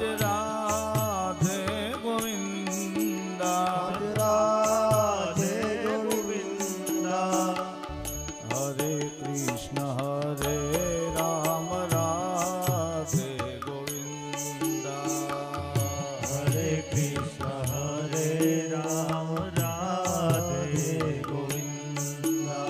ભજ રાધે ગોવિંદા, ભજ રાધે ગોવિંદા. હરે કૃષ્ણ હરે રામ રાધે ગોવિંદા, હરે કૃષ્ણ હરે રામ રાધે ગોવિંદા.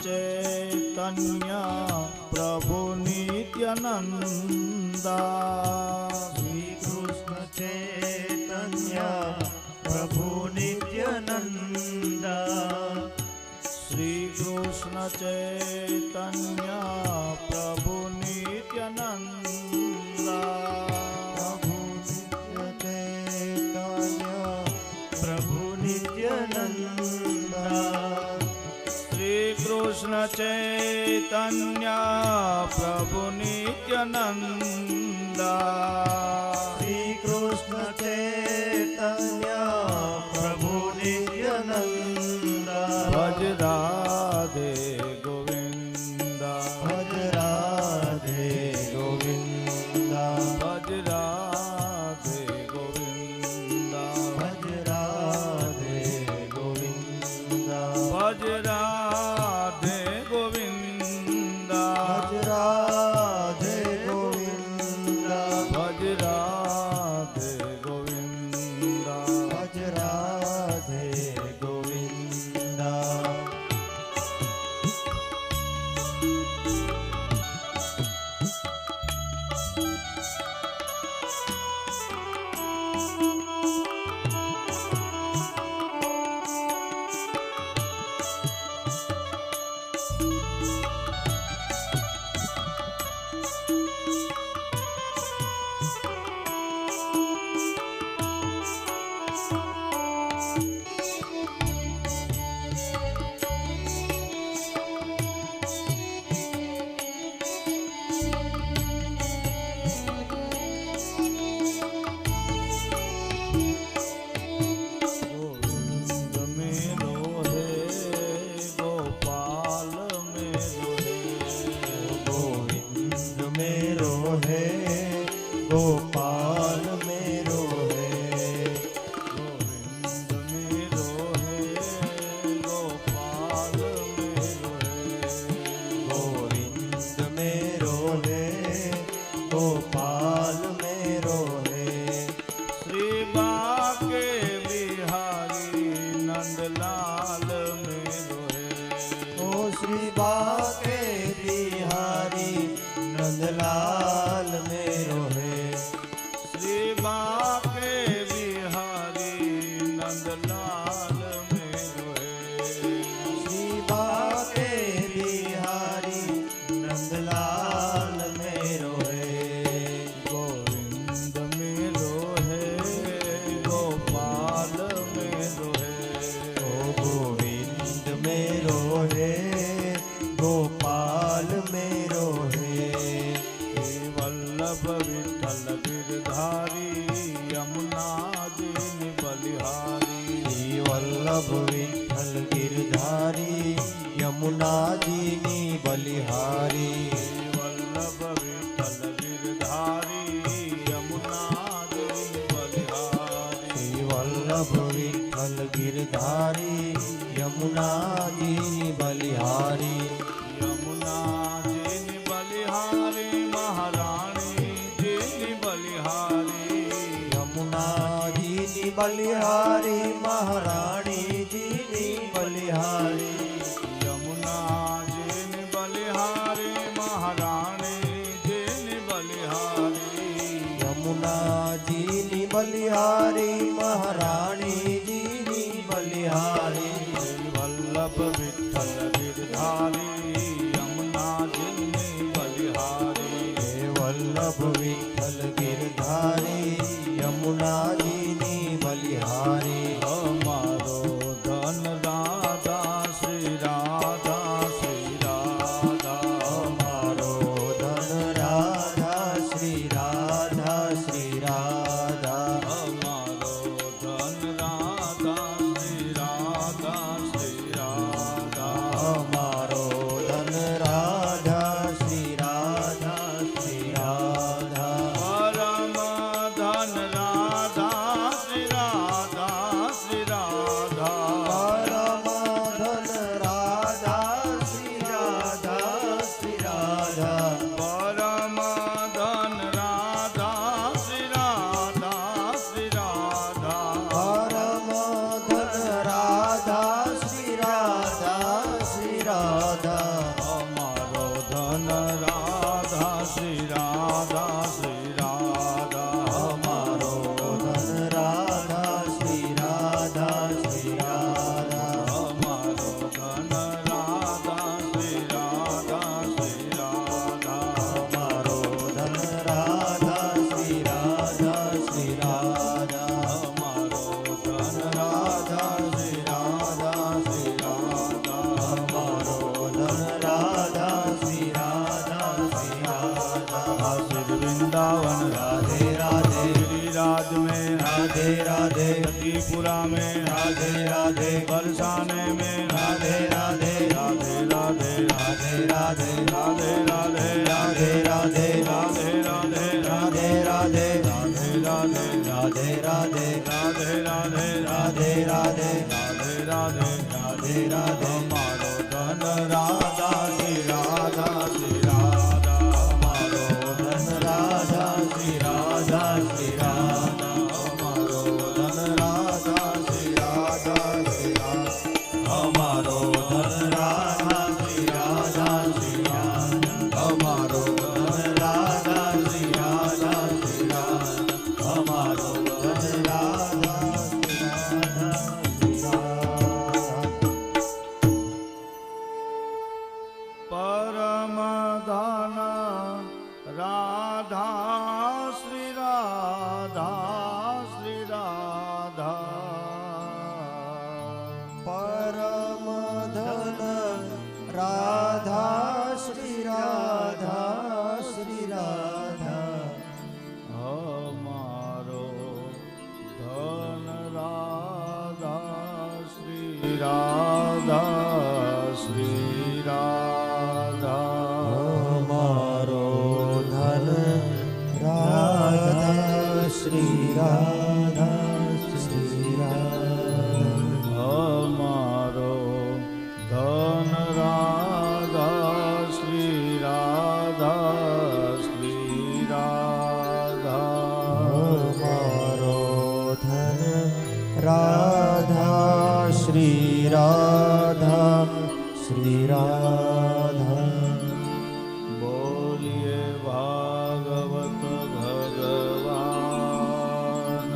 ચૈતન્ય પ્રભુ નિત્યાનંદા, શ્રી કૃષ્ણ ચૈતન્ય પ્રભુ નિત્યાનંદા. શ્રી કૃષ્ણ ચૈતન્ય પ્રભુ નિત્યાનંદા, પ્રભુ નિત્યાનંદા. કૃષ્ણ ચૈતન્ય પ્રભુ નિત્યાનંદા, શ્રી કૃષ્ણ ચૈતન્ય પ્રભુ નિત્યાનંદા. ભજ રાધે ગોવિંદા, ભજ રાધે ગોવિંદા. ભજ રાધે ગોવિંદા, ભજ રાધે ગોવિંદા. ભજ રાધે ગોવિંદા, ભજ રાધે ગોવિંદા. ભજ રાધે ગોવિંદા, ભજ રાધે ગોવિંદા. गोपाल मेरो है. गोविंद मेरो है, गोपाल मेरो है, गोविंद मेरो है, गोपाल मेरो है. श्री बाके बिहारी नंदलाल मेरो है, ओ श्री बाके बिहारी नंदलाल मेरो है. श्री बाके बिहारी नंदलाल मेरो है, श्री बाके बिहारी नंदलाल मेरो है. गोविंद मेरो है, गोपाल मेरो है, ओ गोविंद मेरो है, गोपाल मेरो है. हे वल्लभ विठल गिरधारी यमुना दीन बलिहारी, श्री वल्लभ विठ्ठल गिरधारी यमुना दीनी बलिहारी. हे वल्लभ विठल गिरधारी यमुना दीन बलिहारी, श्री वल्लभ विठ्ठल गिरधारी यमुना दीनी बलिहारी. यमुना दीन बलिहारी महारानी दीन बलिहारी, यमुना दीनी बलिहारी महारानी दीनी बलिहारी. यमुना दीन बलिहारी महारानी दीन बलिहारी, યમુનાજીની બલિહારી મહારાણીજીની બલિહારી વલ્લભ વિઠ્ઠલ ગિરધારી યમુનાજીની બલિહારી હે વલ્લભ વિઠ્ઠલ ગિરધારી યમુનાજીની બલિહારી અમારો ધન રાધા શ્રી રાધા શ્રી રાધા અમારો ધન રાધા શ્રી રાધા શ્રી રાધા અમારો ધન રાધા શ્રી રાધા શ્રી રાધા અમારો ધન રાધા શ્રી રાધા શ્રી રાધા પરમ ધન રાધા શ્રી રાધા શ્રી રાધા પરમ ધન રાધા શ્રી રાધા શ્રી રાધા પરમ ધન રાધા શ્રી રાધા શ્રી રાધા પરમ ધન રાધા શ્રી રાધા શ્રી રાધા અમારો ધન રાધા શ્રી રાધા શ્રી રાધા અમારો ધન રાધા શ્રી રાધા શ્રી રાધા અમારો ધન રાધા શ્રી રાધા શ્રી રાધા અમારો ધન રાધા શ્રી રાધા શ્રી રાધા અમારો ધન રાધા શ્રી રાધા શ્રી રાધા અમારો ધન રાધા શ્રી રાધા શ્રી રાધા श्री वृंदावन રાધે રાધે गिरिराज में રાધે રાધે त्रिपुरा में રાધે રાધે बरसाने में રાધે રાધે राधे राधे રાધે રાધે राधे राधे રાધે રાધે राधे राधे રાધે રાધે राधे राधे રાધે રાધે राधे राधे રાધે રાધે राधे राधे રાધે રાધે हमारो धन राधा श्री राधा श्री राधा અમારો ધન રાધા શ્રી રાધા શ્રી રાધા हमारो धन राधा श्री राधा श्री राधा અમારો ધન રાધા શ્રી રાધા શ્રી રાધા અમારો ધન રાધા શ્રી રાધા શ્રી રાધા અમારો ધન રાધા શ્રી રાધા શ્રી રાધા परम धन राधा श्री राधा श्री राधा પરમ ધન રાધા શ્રી રાધા શ્રી રાધા हमारो धन राधा श्री राधा श्री राधा અમારો ધન રાધા શ્રી રાધા શ્રી રાધા हमारो धन राधा श्री राधा श्री राधा અમારો ધન રાધા શ્રી રાધા શ્રી રાધા बोलिए भागवत भगवान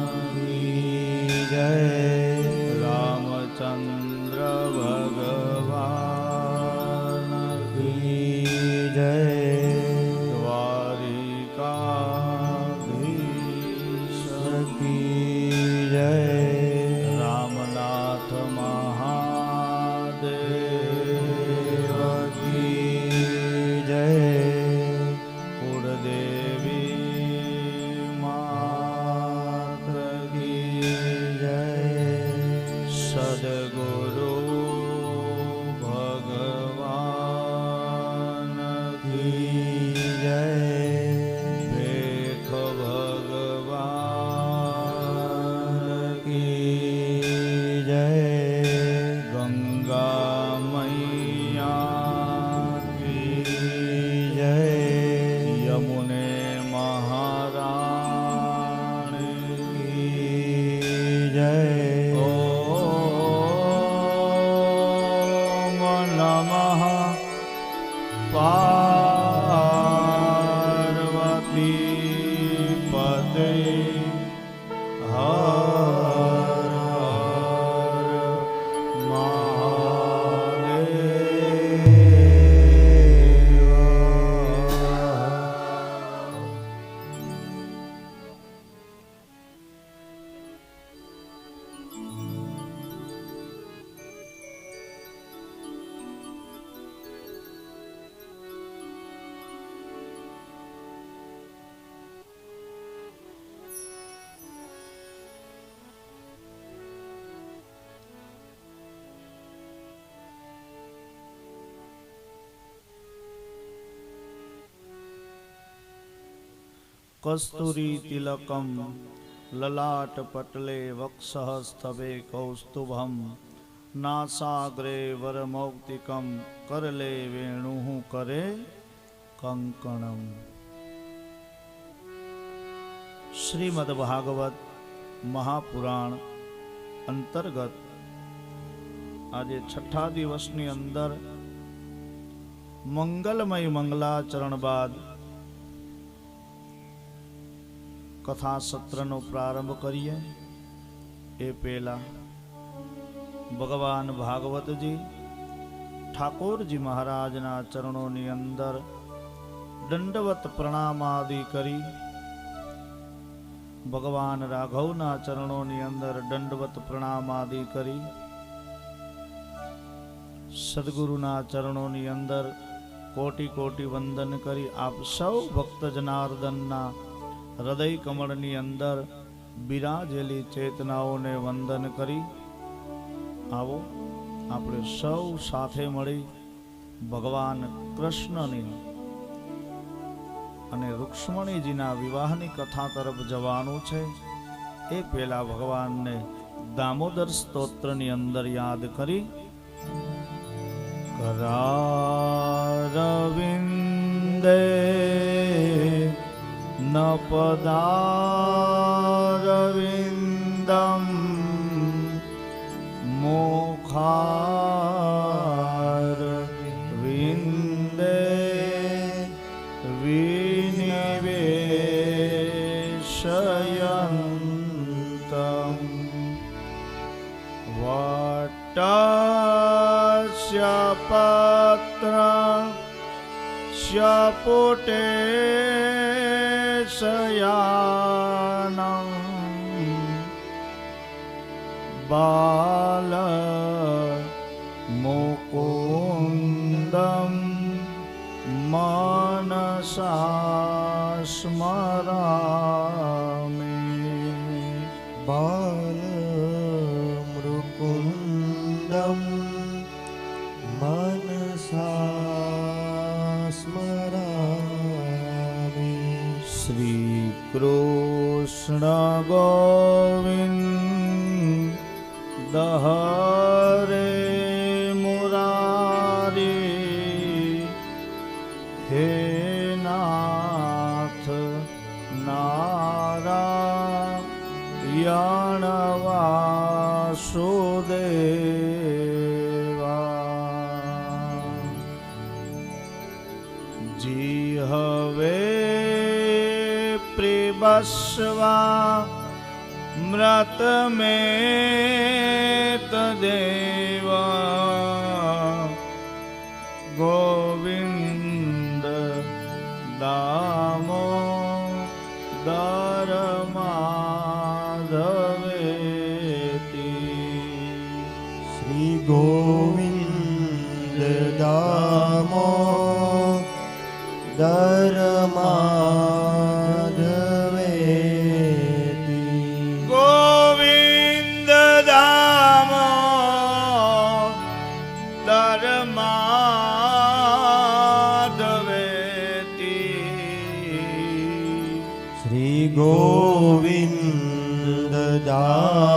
કસ્તુરી તિલકમ લલાટ પટલે વક્ષઃ સ્તભે કૌસ્તુભમ નાસાગ્રે વરમૌક્તિકમ કરલે વેણુઃ કરે કંકણમ. શ્રીમદ ભાગવત મહાપુરાણ અંતર્ગત આજે છઠ્ઠા દિવસની અંદર મંગલમય મંગલાચરણ બાદ કથા સત્રનો પ્રારંભ કરીએ. એ પહેલા ભગવાન ભાગવતજી ઠાકોરજી મહારાજના ચરણોની અંદર દંડવત પ્રણામાદિ કરી, ભગવાન રાઘવના ચરણોની અંદર દંડવત પ્રણામાદિ કરી, સદગુરુના ચરણોની અંદર કોટી કોટી વંદન કરી આપ સૌ ભક્ત જનાર્દનના હૃદય કમળની અંદર બિરાજેલી ચેતનાઓને વંદન કરી આવો આપણે સૌ સાથે મળી ભગવાન કૃષ્ણની અને રૂક્ષ્મણીજીના વિવાહની કથા તરફ જવાનું છે. એ પહેલા ભગવાનને દામોદર સ્તોત્રની અંદર યાદ કરી કરારવિંદે નપદારવિંદમ મુખારવિંદે વિનિવેશયંતમ વટસ્ય પત્રં શપુટે શયાનં બાલ મુકુંદમ મનસા સ્મરામિ. બાલ મુકુંદમ મનસા સ્મરામિ. શ્રી કૃષ્ણ ગોવિંદ હરે મુરારી હે નાથ નારાયણ વાસુદેવા. જી હવે પ્રિબસ્વા મૃત મેં તદેવ ગોવિંદ દામોદર માધવેતિ. શ્રી ગોવિંદ દામોદર માધવેતિ. ગોવિંદ દામોદર માધવેતિ. શ્રી ગોવિંદ દામોદર